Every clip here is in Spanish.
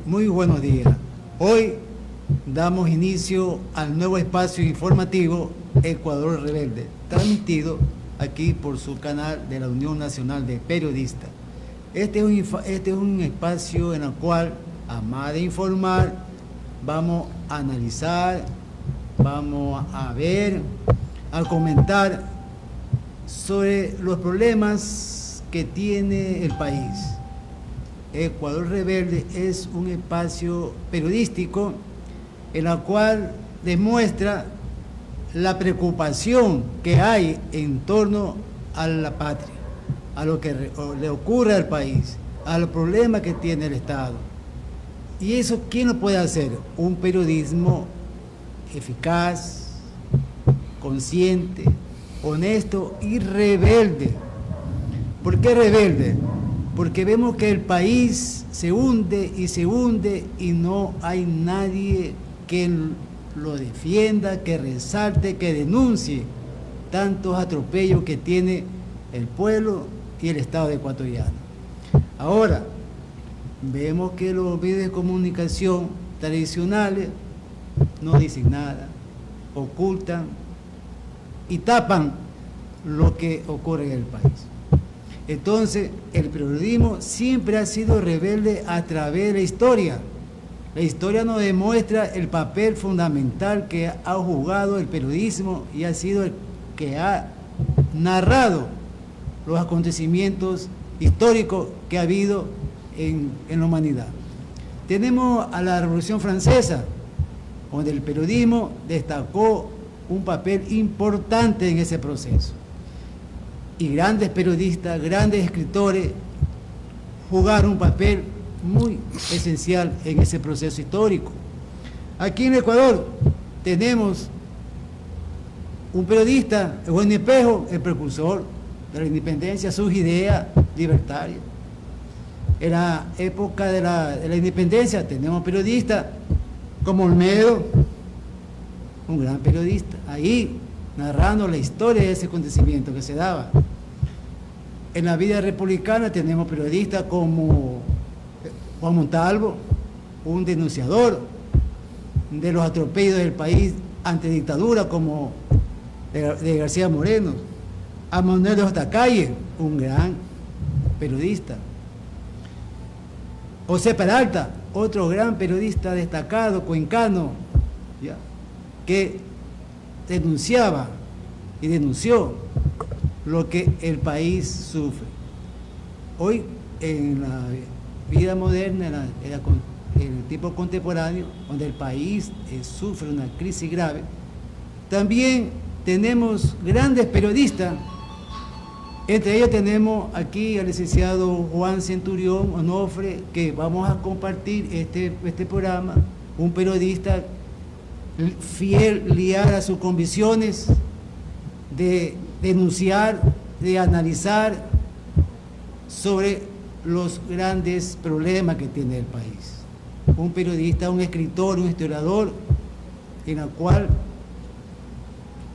Muy buenos días. Hoy damos inicio al nuevo espacio informativo Ecuador Rebelde, transmitido aquí por su canal de la Unión Nacional de Periodistas. Este es un espacio en el cual, además de informar, vamos a analizar, vamos a ver, a comentar sobre los problemas que tiene el país. Ecuador Rebelde es un espacio periodístico en el cual demuestra la preocupación que hay en torno a la patria, a lo que le ocurre al país, a los problemas que tiene el Estado. ¿Y eso quién lo puede hacer? Un periodismo eficaz, consciente, honesto y rebelde. ¿Por qué rebelde? Porque vemos que el país se hunde y no hay nadie que lo defienda, que resalte, que denuncie tantos atropellos que tiene el pueblo y el Estado ecuatoriano. Ahora, vemos que los medios de comunicación tradicionales no dicen nada, ocultan y tapan lo que ocurre en el país. Entonces, el periodismo siempre ha sido rebelde a través de la historia. La historia nos demuestra el papel fundamental que ha jugado el periodismo y ha sido el que ha narrado los acontecimientos históricos que ha habido en la humanidad. Tenemos a la Revolución Francesa, donde el periodismo destacó un papel importante en ese proceso. Y grandes periodistas, grandes escritores jugaron un papel muy esencial en ese proceso histórico. Aquí en Ecuador tenemos un periodista, Eugenio Espejo, el precursor de la independencia, sus ideas libertarias. En la época de la independencia tenemos periodistas como Olmedo, un gran periodista, ahí narrando la historia de ese acontecimiento que se daba. En la vida republicana tenemos periodistas como Juan Montalvo, un denunciador de los atropellos del país ante dictadura, como de García Moreno, a Manuel de Hostacalle, un gran periodista. José Peralta, otro gran periodista destacado, cuencano, ¿ya?, que denunciaba y denunció lo que el país sufre. Hoy, en la vida moderna, en el tiempo contemporáneo, donde el país sufre una crisis grave, también tenemos grandes periodistas. Entre ellos tenemos aquí al licenciado Juan Centurión Onofre, que vamos a compartir este programa, un periodista fiel, leal a sus convicciones, de denunciar, de analizar sobre los grandes problemas que tiene el país. Un periodista, un escritor, un historiador, en el cual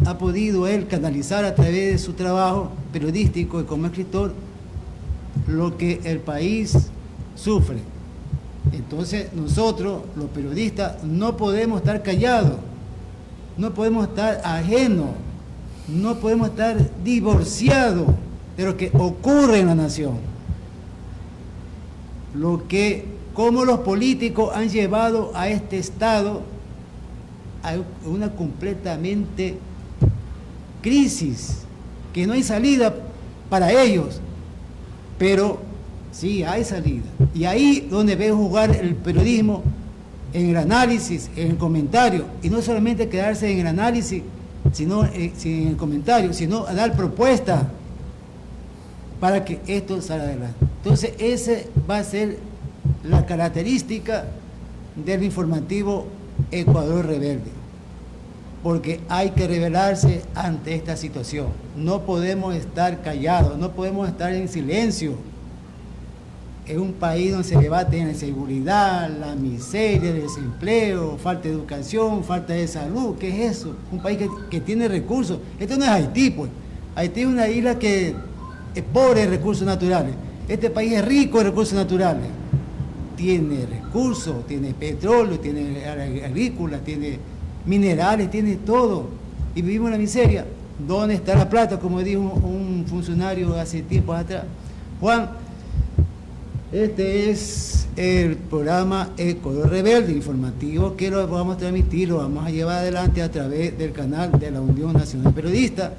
ha podido él canalizar a través de su trabajo periodístico y como escritor lo que el país sufre. Entonces nosotros, los periodistas, no podemos estar callados, no podemos estar ajenos, no podemos estar divorciados de lo que ocurre en la nación. Cómo los políticos han llevado a este Estado a una completamente crisis, que no hay salida para ellos, pero sí hay salida. Y ahí donde ve jugar el periodismo, en el análisis, en el comentario, y no solamente quedarse en el análisis, sino en el comentario, sino a dar propuestas para que esto salga adelante. Entonces, esa va a ser la característica del informativo Ecuador Rebelde, porque hay que rebelarse ante esta situación. No podemos estar callados, no podemos estar en silencio. Es un país donde se debate en la inseguridad, la miseria, el desempleo, falta de educación, falta de salud. ¿Qué es eso? Un país que tiene recursos. Esto no es Haití, pues. Haití es una isla que es pobre en recursos naturales. Este país es rico en recursos naturales. tiene recursos, tiene petróleo, tiene agrícola, tiene minerales, tiene todo. Y vivimos en la miseria. ¿Dónde está la plata? Como dijo un funcionario hace tiempo atrás. Juan, este es el programa Ecuador Rebelde informativo que lo vamos a transmitir, lo vamos a llevar adelante a través del canal de la Unión Nacional de Periodistas.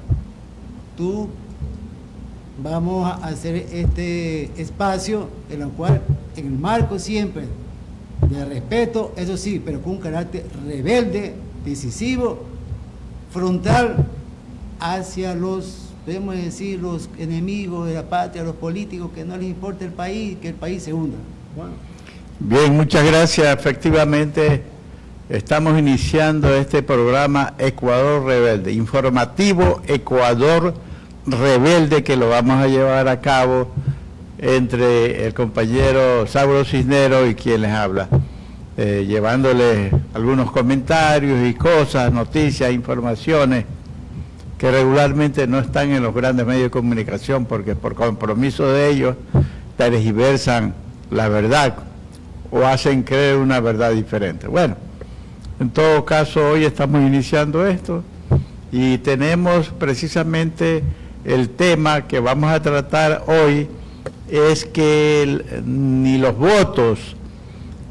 Vamos a hacer este espacio en el cual, en el marco siempre de respeto, eso sí, pero con un carácter rebelde, decisivo, frontal hacia los, podemos decir, los enemigos de la patria, los políticos que no les importa el país, que el país se hunda. Bueno. Bien, muchas gracias. Efectivamente, estamos iniciando este programa Ecuador Rebelde, informativo Ecuador Rebelde, que lo vamos a llevar a cabo entre el compañero Saulo Cisneros y quien les habla, llevándoles algunos comentarios y cosas, noticias, informaciones que regularmente no están en los grandes medios de comunicación porque por compromiso de ellos tergiversan la verdad o hacen creer una verdad diferente. Bueno, en todo caso hoy estamos iniciando esto y tenemos precisamente el tema que vamos a tratar hoy es que ni los votos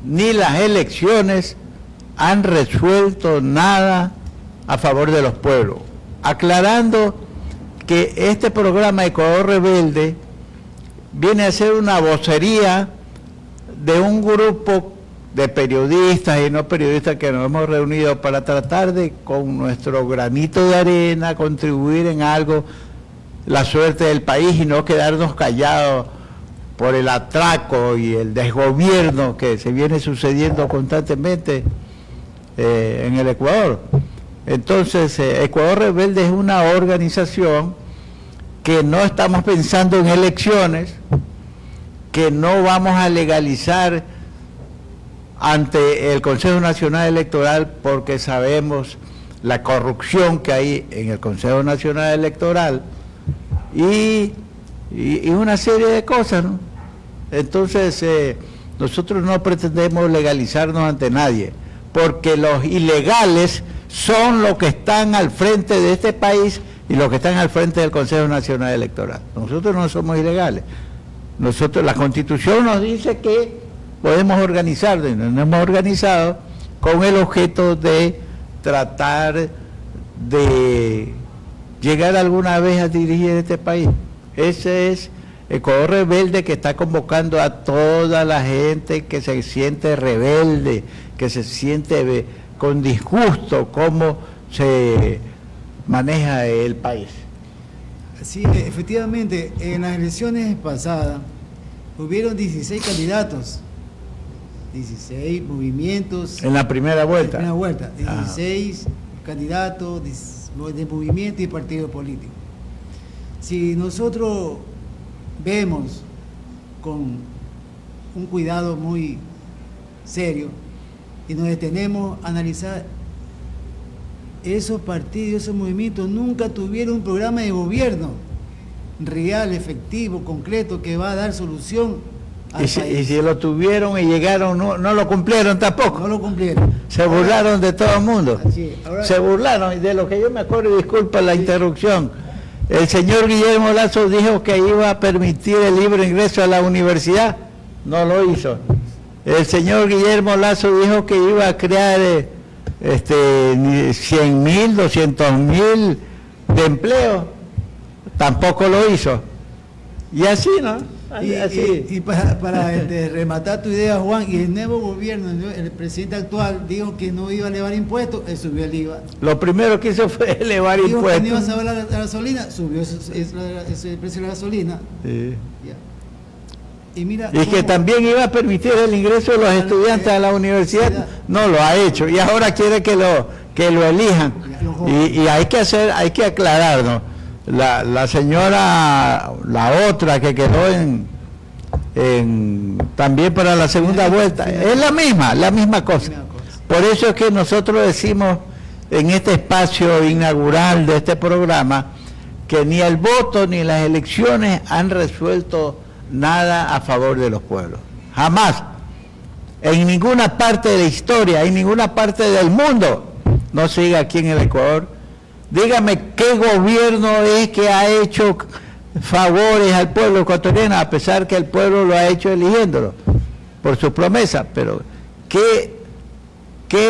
ni las elecciones han resuelto nada a favor de los pueblos. Aclarando que este programa Ecuador Rebelde viene a ser una vocería de un grupo de periodistas y no periodistas que nos hemos reunido para tratar de, con nuestro granito de arena, contribuir en algo la suerte del país y no quedarnos callados por el atraco y el desgobierno que se viene sucediendo constantemente en el Ecuador. Entonces, Ecuador Rebelde es una organización que no estamos pensando en elecciones, que no vamos a legalizar ante el Consejo Nacional Electoral porque sabemos la corrupción que hay en el Consejo Nacional Electoral y una serie de cosas, ¿no? Entonces, nosotros no pretendemos legalizarnos ante nadie, porque los ilegales son los que están al frente de este país y los que están al frente del Consejo Nacional Electoral. Nosotros no somos ilegales. Nosotros, la Constitución nos dice que podemos organizarnos, y nos hemos organizado con el objeto de tratar de llegar alguna vez a dirigir este país. Ese es Ecuador Rebelde, que está convocando a toda la gente que se siente rebelde, que se siente con disgusto cómo se maneja el país. Sí, efectivamente, en las elecciones pasadas hubieron 16 candidatos, 16 movimientos. En la primera vuelta. En la primera vuelta, 16 candidatos de movimiento y partido político. Si nosotros vemos con un cuidado muy serio y nos detenemos a analizar, esos partidos, esos movimientos nunca tuvieron un programa de gobierno real, efectivo, concreto, que va a dar solución al país. Y si lo tuvieron y llegaron, no lo cumplieron tampoco. No lo cumplieron. Se burlaron de todo el mundo. Ahora, se burlaron, y de lo que yo me acuerdo, disculpa la interrupción, el señor Guillermo Lasso dijo que iba a permitir el libre ingreso a la universidad, no lo hizo. El señor Guillermo Lasso dijo que iba a crear 100.000, 200.000 de empleo, tampoco lo hizo. Y así, ¿no? Así. Y para rematar tu idea, Juan, y el nuevo gobierno, el presidente actual dijo que no iba a elevar impuestos, él subió el IVA. Lo primero que hizo fue elevar dijo impuestos. Que no iba a saber la gasolina, subió el precio de la gasolina. Sí. Ya. Y mira, y que también iba a permitir el ingreso de los estudiantes a la universidad, no lo ha hecho, y ahora quiere que lo elijan. Y hay que aclararnos. La señora, la otra que quedó también para la segunda vuelta, es la misma cosa. Por eso es que nosotros decimos en este espacio inaugural de este programa que ni el voto ni las elecciones han resuelto nada a favor de los pueblos. Jamás. en ninguna parte de la historia, en ninguna parte del mundo, no siga aquí en el Ecuador. Dígame qué gobierno es que ha hecho favores al pueblo ecuatoriano, a pesar que el pueblo lo ha hecho eligiéndolo por sus promesas, pero ¿qué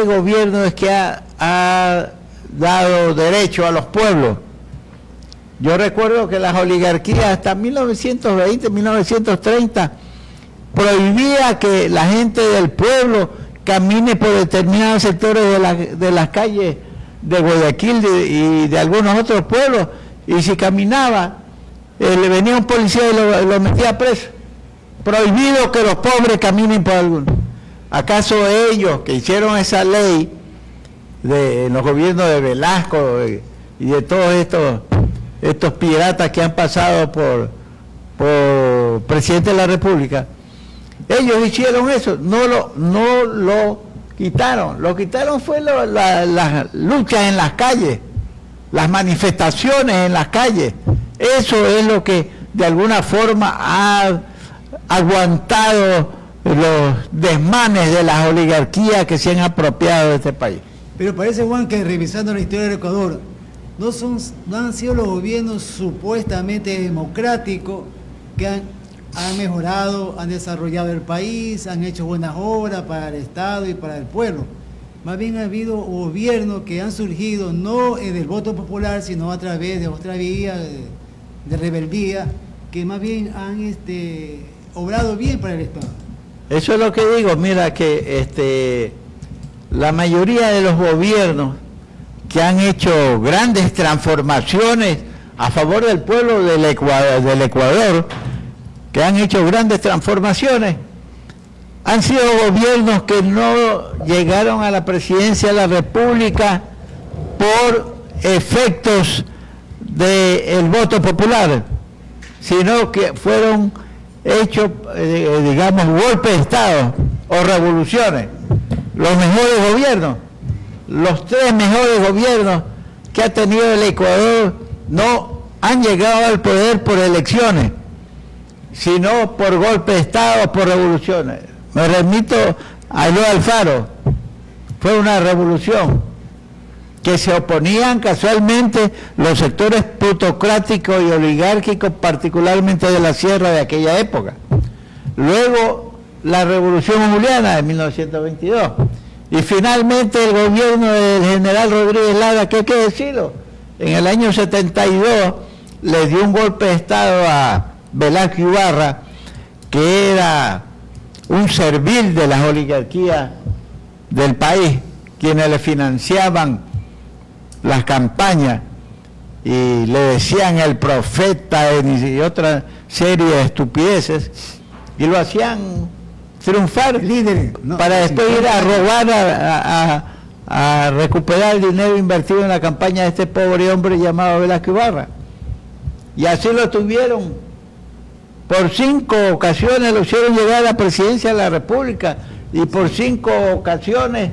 gobierno es que ha dado derecho a los pueblos? Yo recuerdo que las oligarquías hasta 1920, 1930 prohibía que la gente del pueblo camine por determinados sectores de las calles de Guayaquil y de algunos otros pueblos, y si caminaba, le venía un policía y lo metía preso. Prohibido que los pobres caminen por alguno. ¿Acaso ellos que hicieron esa ley de los gobiernos de Velasco y de todos estos piratas que han pasado por presidente de la República, ellos hicieron eso? No lo quitaron. Lo quitaron fue las luchas en las calles, las manifestaciones en las calles. Eso es lo que de alguna forma ha aguantado los desmanes de las oligarquías que se han apropiado de este país. Pero parece, Juan, que revisando la historia del Ecuador, no han sido los gobiernos supuestamente democráticos que han mejorado, han desarrollado el país, han hecho buenas obras para el Estado y para el pueblo. Más bien ha habido gobiernos que han surgido no del voto popular, sino a través de otra vía de rebeldía, que más bien han obrado bien para el Estado. Eso es lo que digo. Mira que la mayoría de los gobiernos que han hecho grandes transformaciones a favor del pueblo del Ecuador, que han hecho grandes transformaciones, han sido gobiernos que no llegaron a la presidencia de la República por efectos del voto popular, sino que fueron hechos, digamos, golpes de Estado o revoluciones. Los mejores gobiernos, los 3 mejores gobiernos que ha tenido el Ecuador no han llegado al poder por elecciones, sino por golpes de Estado, por revoluciones. Me remito a Eloy Alfaro. Fue una revolución que se oponían casualmente los sectores plutocráticos y oligárquicos, particularmente de la sierra de aquella época. Luego la Revolución Juliana de 1922. Y finalmente el gobierno del general Rodríguez Lara, que hay que decirlo, en el año 72 le dio un golpe de Estado a Velasco Ibarra, que era un servil de las oligarquías del país, quienes le financiaban las campañas y le decían el profeta y otra serie de estupideces, y lo hacían triunfar líderes, para después ir a robar, a recuperar el dinero invertido en la campaña de este pobre hombre llamado Velasco Ibarra. Y así lo tuvieron. Por 5 ocasiones lo hicieron llegar a la presidencia de la República, y por 5 ocasiones,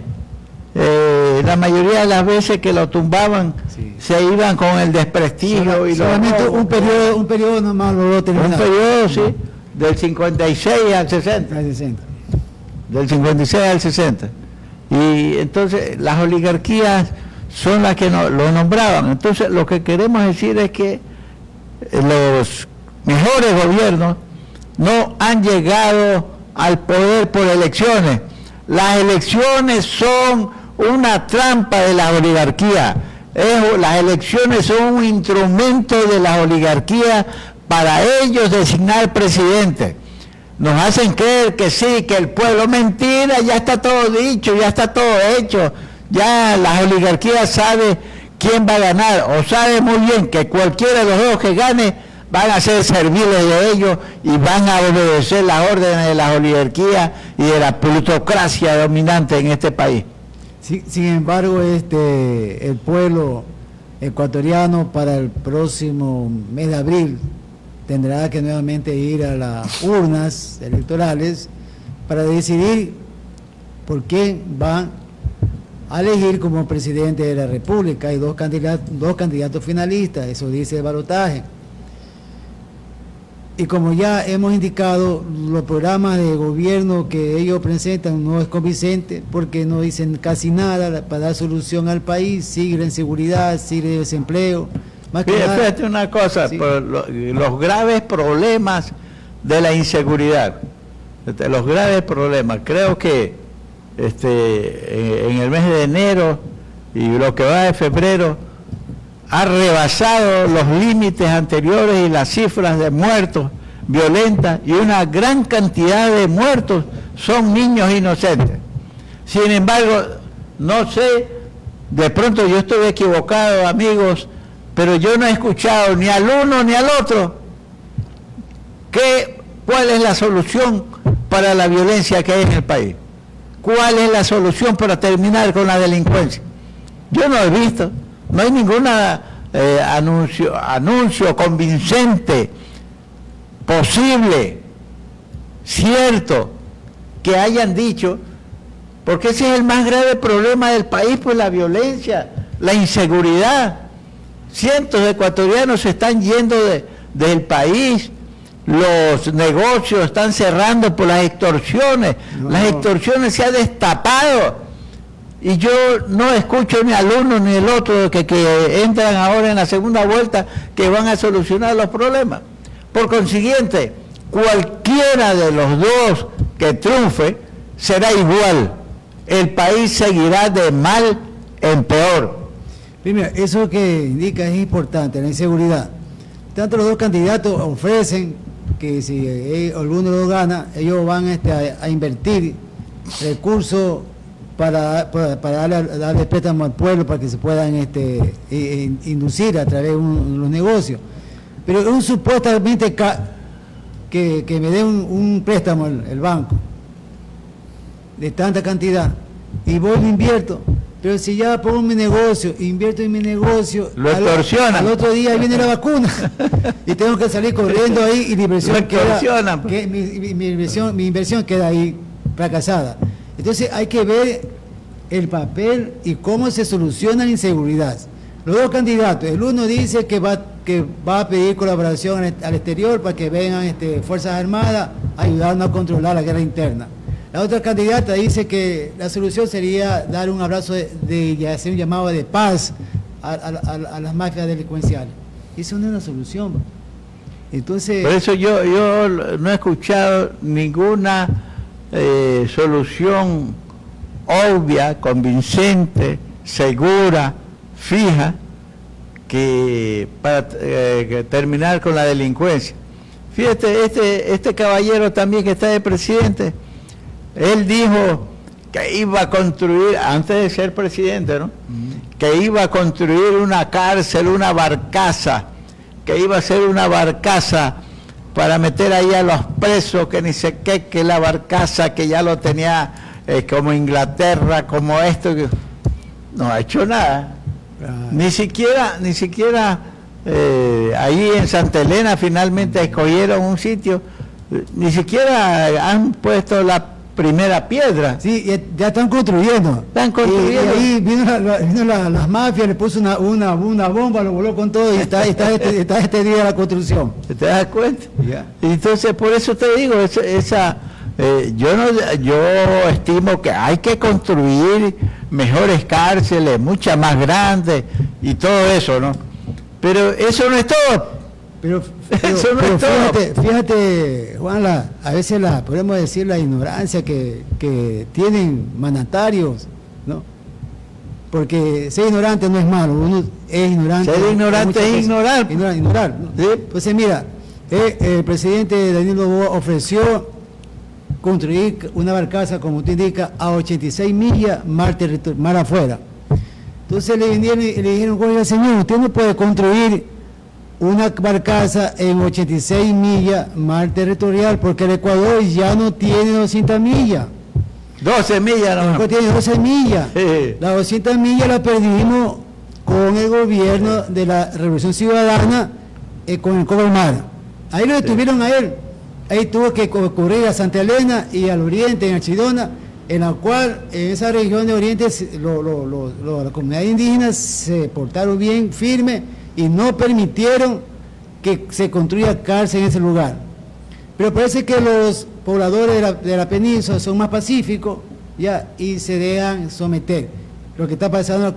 la mayoría de las veces que lo tumbaban, se iban con el desprestigio. Solamente un periodo nomás lo terminaron. Un periodo, sí, del 56 al 60. Del 56 al 60. Y entonces las oligarquías son las que lo nombraban. Entonces lo que queremos decir es que los mejores gobiernos no han llegado al poder por elecciones. Las elecciones son una trampa de la oligarquía. Las elecciones son un instrumento de la oligarquía para ellos designar presidente. Nos hacen creer que sí, que el pueblo, mentira, ya está todo dicho, ya está todo hecho. Ya las oligarquías saben quién va a ganar, o sabe muy bien que cualquiera de los dos que gane van a ser serviles de ellos y van a obedecer las órdenes de las oligarquías y de la plutocracia dominante en este país. Sin embargo, el pueblo ecuatoriano para el próximo mes de abril tendrá que nuevamente ir a las urnas electorales para decidir por quién van a elegir como presidente de la República. Hay dos candidatos finalistas, eso dice el balotaje. Y como ya hemos indicado, los programas de gobierno que ellos presentan no es convincente porque no dicen casi nada para dar solución al país, sigue la inseguridad, sigue el desempleo. Más que nada, fíjate una cosa, sí. por los graves problemas de la inseguridad, los graves problemas, creo que en el mes de enero y lo que va de febrero ha rebasado los límites anteriores y las cifras de muertos violentas, y una gran cantidad de muertos son niños inocentes. Sin embargo, no sé, de pronto yo estoy equivocado, amigos, pero yo no he escuchado ni al uno ni al otro cuál es la solución para la violencia que hay en el país. ¿Cuál es la solución para terminar con la delincuencia? Yo no he visto, no hay ninguna anuncio convincente, posible, cierto, que hayan dicho, porque ese es el más grave problema del país, pues la violencia, la inseguridad. Cientos de ecuatorianos se están yendo del país, los negocios están cerrando por las extorsiones, las extorsiones se han destapado, y yo no escucho ni al uno ni al otro que entran ahora en la segunda vuelta que van a solucionar los problemas. Por consiguiente, cualquiera de los dos que triunfe será igual, el país seguirá de mal en peor. Primero, eso que indica es importante, la inseguridad. Tanto los dos candidatos ofrecen que si alguno de los gana, ellos van a invertir recursos para darle préstamo al pueblo para que se puedan inducir a través de los negocios. Pero un supuestamente que me dé un préstamo el banco de tanta cantidad y voy y invierto. Pero si ya pongo mi negocio, invierto en mi negocio, lo extorsionan. Al otro día viene la vacuna y tengo que salir corriendo ahí y la inversión mi inversión queda ahí fracasada. Entonces hay que ver el papel y cómo se soluciona la inseguridad. Los dos candidatos, el uno dice que va a pedir colaboración al exterior para que vengan Fuerzas Armadas a ayudarnos a controlar la guerra interna. La otra candidata dice que la solución sería dar un abrazo y hacer un llamado de paz a las mafias delincuenciales. Eso no es una solución. Entonces, por eso yo no he escuchado ninguna solución obvia, convincente, segura, fija, para terminar con la delincuencia. Fíjate, este caballero también que está de presidente, él dijo que iba a construir, antes de ser presidente, ¿no? Que iba a construir una cárcel, una barcaza, que iba a ser una barcaza para meter ahí a los presos, que ni sé qué, que la barcaza que ya lo tenía como Inglaterra, como esto, que no ha hecho nada. Ni siquiera ahí en Santa Elena finalmente escogieron un sitio, ni siquiera han puesto la primera piedra. Sí, ya están construyendo. Y ahí vino las mafias, le puso una bomba, lo voló con todo y está este día la construcción. ¿Te das cuenta? Yeah. Entonces, por eso te digo, yo estimo que hay que construir mejores cárceles, muchas más grandes y todo eso, ¿no? Pero eso no es todo. Pero eso no es todo. Fíjate, Juan, a veces podemos decir la ignorancia que tienen mandatarios, ¿no? Porque ser ignorante no es malo, uno es ignorante. Ser ignorante es ignorar. Ignorar, ¿no? ¿Sí? Entonces, mira, el presidente Daniel Noboa ofreció construir una barcaza, como usted indica, a 86 millas mar afuera. Entonces le vinieron y le dijeron, oiga señor, usted no puede construir una barcaza en 86 millas mar territorial porque el Ecuador ya no tiene 200 millas. 12 millas, ¿no? Ecuador tiene 12 millas. Sí. Las 200 millas las perdimos con el gobierno de la Revolución Ciudadana, con el Cobre Mar. Ahí lo detuvieron a él. Ahí tuvo que ocurrir a Santa Elena y al oriente, en Archidona, en la cual en esa región de oriente las comunidades indígenas se portaron bien, firme, y no permitieron que se construya cárcel en ese lugar. Pero parece que los pobladores de la península son más pacíficos, ya, y se dejan someter. Lo que está pasando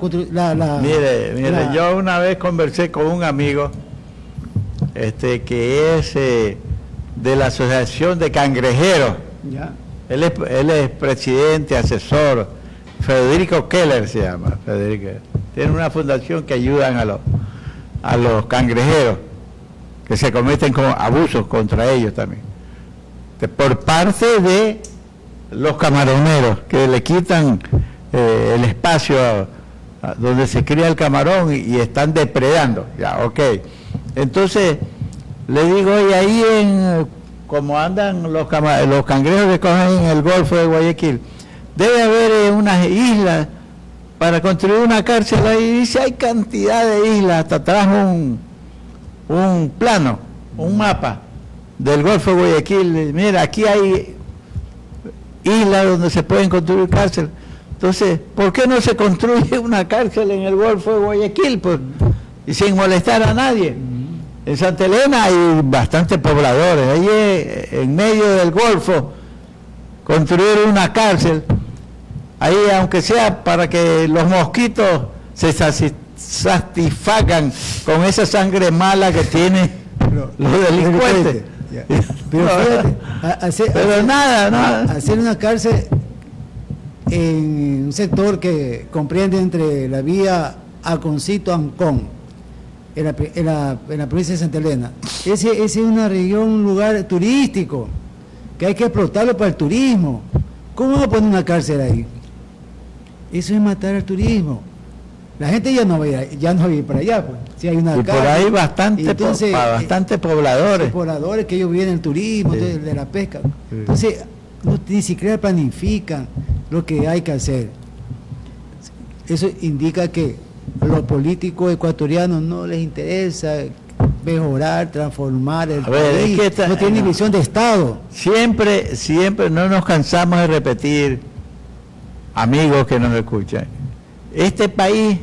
Mire, yo una vez conversé con un amigo que es de la Asociación de Cangrejeros. Ya. Él es presidente, asesor, Federico Keller se llama. Federico. Tiene una fundación que ayudan a los cangrejeros, que se cometen como abusos contra ellos también. Por parte de los camaroneros, que le quitan el espacio donde se cría el camarón y están depredando. Ya, ok. Entonces, le digo, y ahí como andan los cangrejos que cogen en el Golfo de Guayaquil, debe haber unas islas para construir una cárcel ahí. Dice, hay cantidad de islas, hasta trajo un plano, un mapa del Golfo de Guayaquil. Mira, aquí hay islas donde se pueden construir cárceles. Entonces, ¿por qué no se construye una cárcel en el Golfo de Guayaquil? Pues, y sin molestar a nadie. En Santa Elena hay bastantes pobladores. Ahí en medio del Golfo, construir una cárcel, ahí aunque sea para que los mosquitos se satisfagan con esa sangre mala que tienen los delincuentes. Pero fíjate, hacer una cárcel en un sector que comprende entre la vía Alconcito-Ancón, en la provincia de Santa Elena. Ese es una región, un lugar turístico, que hay que explotarlo para el turismo. ¿Cómo vamos a poner una cárcel ahí? Eso es matar al turismo. La gente ya no va a ir para allá, pues. Si hay una y cárcel, por ahí bastante pobladores. Pobladores que ellos viven del turismo, Sí. de la pesca. Sí. Entonces, ni siquiera planifican lo que hay que hacer. Eso indica que a los políticos ecuatorianos no les interesa mejorar, transformar el país. No tienen visión de Estado. Siempre no nos cansamos de repetir, amigos que nos escuchan, este país,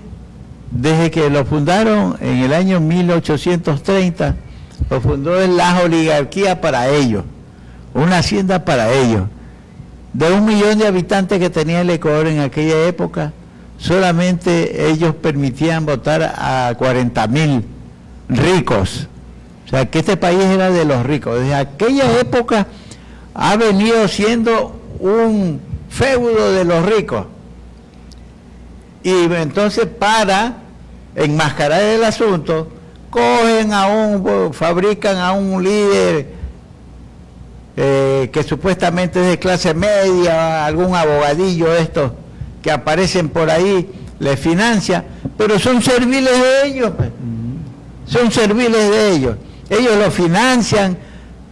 desde que lo fundaron en el año 1830, lo fundó en las oligarquías para ellos, una hacienda para ellos. De 1 millón de habitantes que tenía el Ecuador en aquella época, solamente ellos permitían votar a 40.000 ricos. O sea, que este país era de los ricos. Desde aquella época ha venido siendo un feudo de los ricos. Y entonces, para enmascarar el asunto, fabrican a un líder que supuestamente es de clase media, algún abogadillo estos que aparecen por ahí, les financia, pero son serviles de ellos, pues. Son serviles de ellos. Ellos los financian,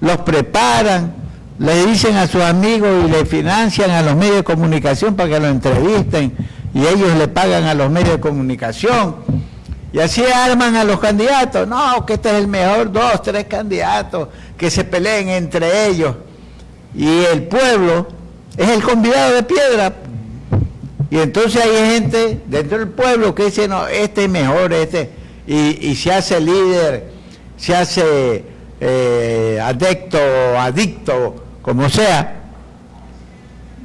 los preparan, le dicen a sus amigos y le financian a los medios de comunicación para que lo entrevisten, y ellos le pagan a los medios de comunicación, y así arman a los candidatos. No, que este es el mejor, 2, 3 candidatos que se peleen entre ellos, y el pueblo es el convidado de piedra. Y entonces hay gente dentro del pueblo que dice, no, este es mejor, y se hace líder, se hace adicto, como sea,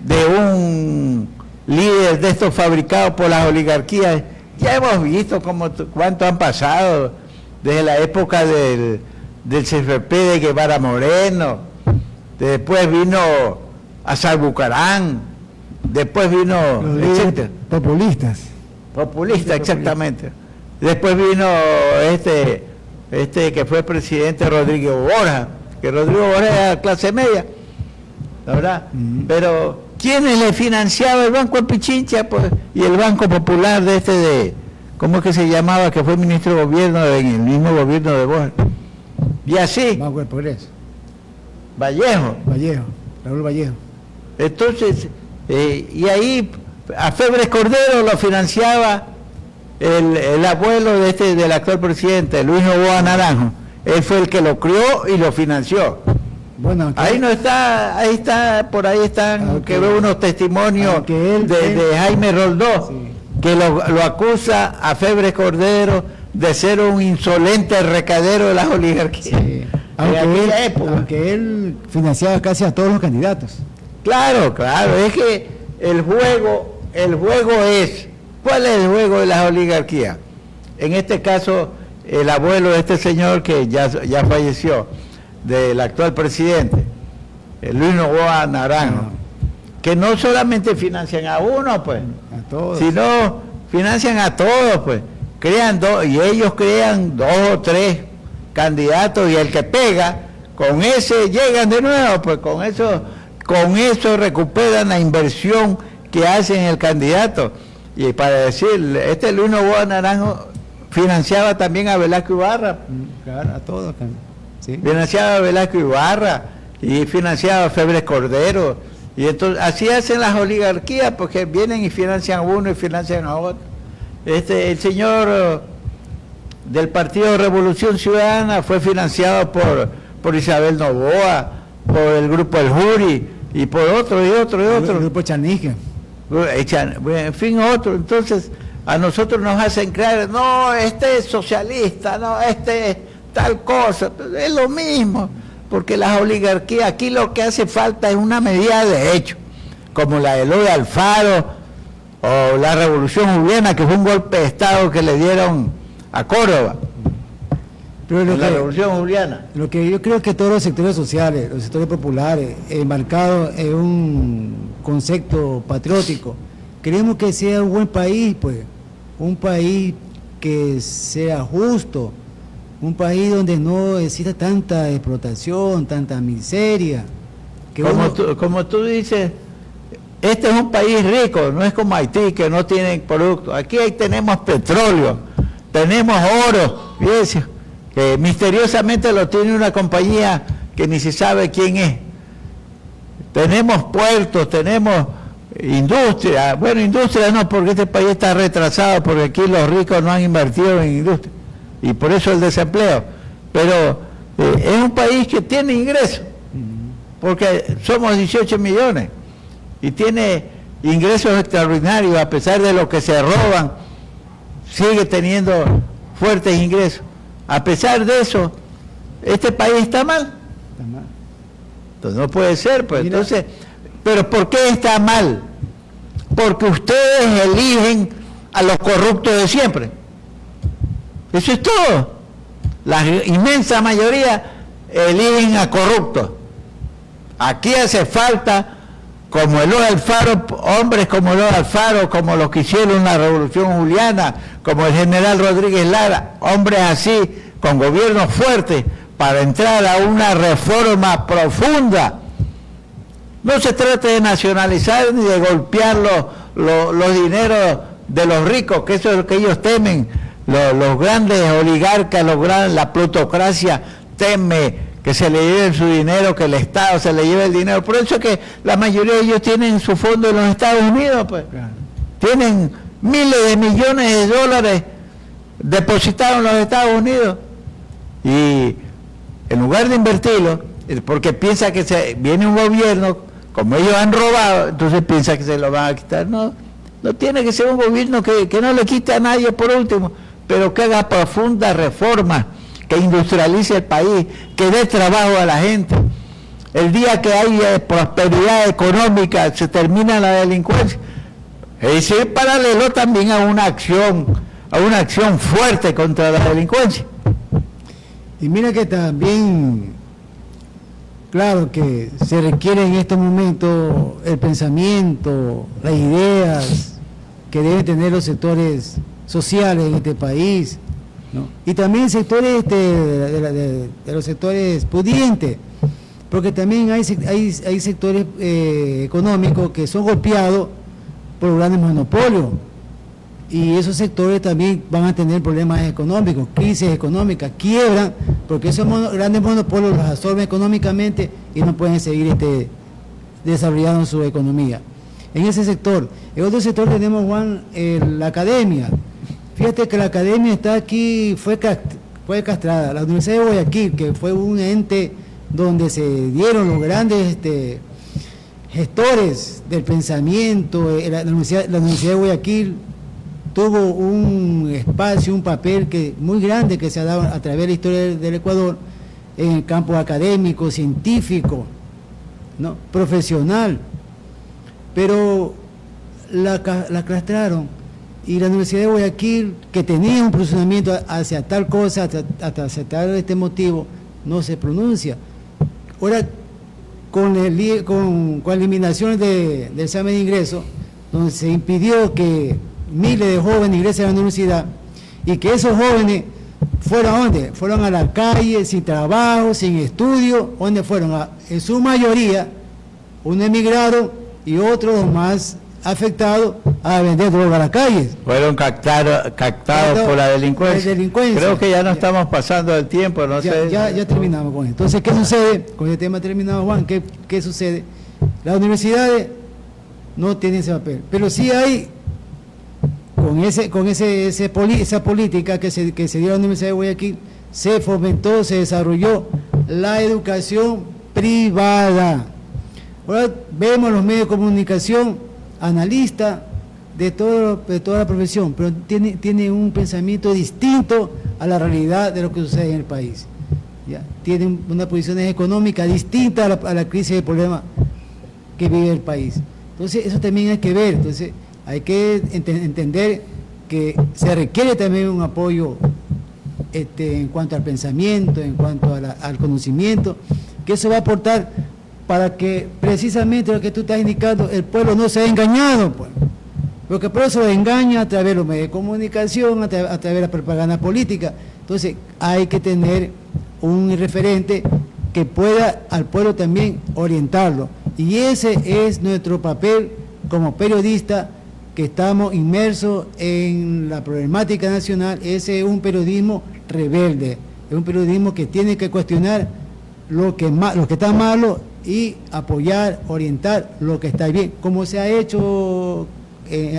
de un líder de estos fabricados por las oligarquías. Ya hemos visto cuánto han pasado desde la época del CFP de Guevara Moreno, después vino Azar Bucarán, después vino populistas, exactamente. Después vino este que fue presidente, Rodrigo Borja, que Rodrigo Borja era clase media, la verdad. Pero ¿quiénes le financiaba? El Banco de Pichincha, pues, y el Banco Popular ¿cómo es que se llamaba? Que fue ministro de gobierno en el mismo gobierno de Borja. Y así. Banco del Progreso. Raúl Vallejo. Entonces, y ahí a Febres Cordero lo financiaba el abuelo del actual presidente, Luis Noboa Naranjo. Él fue el que lo crió y lo financió. Bueno, ahí no está, ahí está, por ahí están, que veo unos testimonios de Jaime Roldós, sí, que lo acusa a Febres Cordero de ser un insolente recadero de las oligarquías. Sí. Aunque él financiaba casi a todos los candidatos. Claro, es que el juego es, ¿cuál es el juego de las oligarquías? En este caso, el abuelo de este señor que ya falleció, del actual presidente, Luis Noboa Naranjo, que no solamente financian a uno, pues, a todos, sino financian a todos, pues, y ellos crean 2 o 3 candidatos, y el que pega, con ese llegan de nuevo, pues con eso recuperan la inversión que hacen el candidato. Y para decir, Luis Noboa Naranjo financiaba también a Velasco Ibarra. Claro, a todos. ¿Sí? Financiaba a Velasco Ibarra y financiaba a Febres Cordero. Y entonces así hacen las oligarquías, porque vienen y financian a uno y financian a otro. El señor del Partido Revolución Ciudadana fue financiado por Isabel Noboa, por el grupo El Juri, y por otro. El grupo Chanije. En fin, otro. Entonces, a nosotros nos hacen creer, no, este es socialista, no, este es tal cosa. Es lo mismo, porque las oligarquías, aquí lo que hace falta es una medida de hecho, como la de Eloy Alfaro, o la Revolución Juliana, que fue un golpe de Estado que le dieron a Córdoba. Pero la Revolución Juliana. Lo que yo creo que todos los sectores sociales, los sectores populares, enmarcados en un concepto patriótico, queremos que sea un buen país, pues, un país que sea justo, un país donde no exista tanta explotación, tanta miseria. Como tú dices, este es un país rico, no es como Haití, que no tienen productos. Aquí tenemos petróleo, tenemos oro, fíjense, que misteriosamente lo tiene una compañía que ni se sabe quién es. Tenemos puertos, tenemos industria. Bueno, industria no, porque este país está retrasado, porque aquí los ricos no han invertido en industria, y por eso el desempleo. Pero es un país que tiene ingresos, porque somos 18 millones, y tiene ingresos extraordinarios, a pesar de lo que se roban, sigue teniendo fuertes ingresos. A pesar de eso, este país está mal. Entonces no puede ser, pues. Entonces, ¿pero por qué está mal? Porque ustedes eligen a los corruptos de siempre. Eso es todo. La inmensa mayoría eligen a corruptos. Aquí hace falta, como Eloy Alfaro, hombres como Eloy Alfaro, como los que hicieron la Revolución Juliana, como el general Rodríguez Lara, hombres así, con gobiernos fuertes, para entrar a una reforma profunda. No se trata de nacionalizar ni de golpear los dineros de los ricos, que eso es lo que ellos temen. Los grandes oligarcas, la plutocracia teme que se le lleven su dinero, que el Estado se le lleve el dinero. Por eso es que la mayoría de ellos tienen su fondo en los Estados Unidos, pues. Claro. Tienen miles de millones de dólares depositados en los Estados Unidos. Y en lugar de invertirlo, porque piensa que viene un gobierno, como ellos han robado, entonces piensa que se lo van a quitar. No tiene que ser un gobierno que no le quite a nadie por último, pero que haga profundas reformas, que industrialice el país, que dé trabajo a la gente. El día que hay prosperidad económica, se termina la delincuencia. Es paralelo también a una acción fuerte contra la delincuencia. Y mira que también, claro que se requiere en estos momentos el pensamiento, las ideas que deben tener los sectores sociales en este país, ¿no? Y también sectores de los sectores pudientes, porque también hay sectores económicos que son golpeados por grandes monopolios, y esos sectores también van a tener problemas económicos, crisis económicas, quiebran, porque esos grandes monopolios los absorben económicamente y no pueden seguir desarrollando su economía. En ese sector. En otro sector tenemos, Juan, la academia. Fíjate que la academia está aquí, fue castrada. La Universidad de Guayaquil, que fue un ente donde se dieron los grandes gestores del pensamiento, la Universidad de Guayaquil tuvo un espacio, un papel muy grande que se ha dado a través de la historia del Ecuador, en el campo académico, científico, ¿no? Profesional, pero la castraron, y la Universidad de Guayaquil, que tenía un posicionamiento hacia tal cosa, hacia tal motivo, no se pronuncia. Ahora, con la eliminación del examen de ingreso, donde se impidió que miles de jóvenes ingresen a la universidad, y que esos jóvenes fueron ¿a dónde? Fueron a la calle, sin trabajo, sin estudio. ¿Dónde fueron? En su mayoría, unos emigraron y otros más afectados a vender droga a las calles. Fueron captados por la delincuencia. Creo que ya no estamos pasando el tiempo, no sé. Ya terminamos con esto. Entonces, ¿qué sucede? Con el tema terminado, Juan, ¿qué sucede? Las universidades no tienen ese papel, pero sí hay, con esa política que se dio a la Universidad de Guayaquil, se fomentó, se desarrolló la educación privada. Ahora vemos los medios de comunicación, analistas de toda la profesión, pero tiene un pensamiento distinto a la realidad de lo que sucede en el país. ¿Ya? Tienen una posición económica distinta a la crisis de problemas que vive el país. Entonces, eso también hay que ver. Entonces, hay que entender que se requiere también un apoyo en cuanto al pensamiento, en cuanto al conocimiento, que eso va a aportar para que precisamente lo que tú estás indicando, el pueblo no sea engañado, pues. Porque por eso engaña a través de los medios de comunicación, a través de la propaganda política. Entonces, hay que tener un referente que pueda al pueblo también orientarlo. Y ese es nuestro papel como periodistas que estamos inmersos en la problemática nacional. Ese es un periodismo rebelde, es un periodismo que tiene que cuestionar lo que está malo y apoyar, orientar lo que está bien, como se ha hecho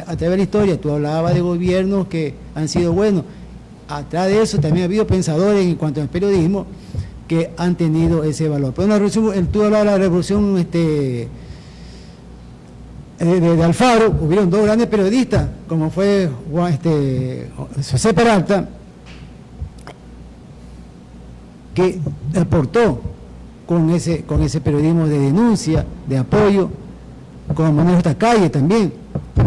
a través de la historia. Tú hablabas de gobiernos que han sido buenos. Atrás de eso también ha habido pensadores en cuanto al periodismo que han tenido ese valor. Pero la revolución, tú hablabas de la revolución de Alfaro, hubieron dos grandes periodistas, como fue José Peralta, que aportó con ese periodismo de denuncia, de apoyo, con Manuel Calle también,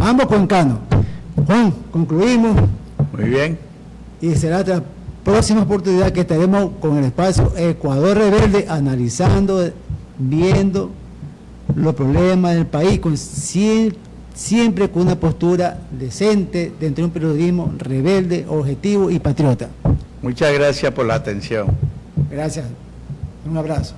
ambos cuencanos. Juan, concluimos. Muy bien. Y será otra próxima oportunidad que estaremos con el espacio Ecuador Rebelde, analizando, viendo los problemas del país, siempre con una postura decente dentro de un periodismo rebelde, objetivo y patriota. Muchas gracias por la atención. Gracias. Un abrazo.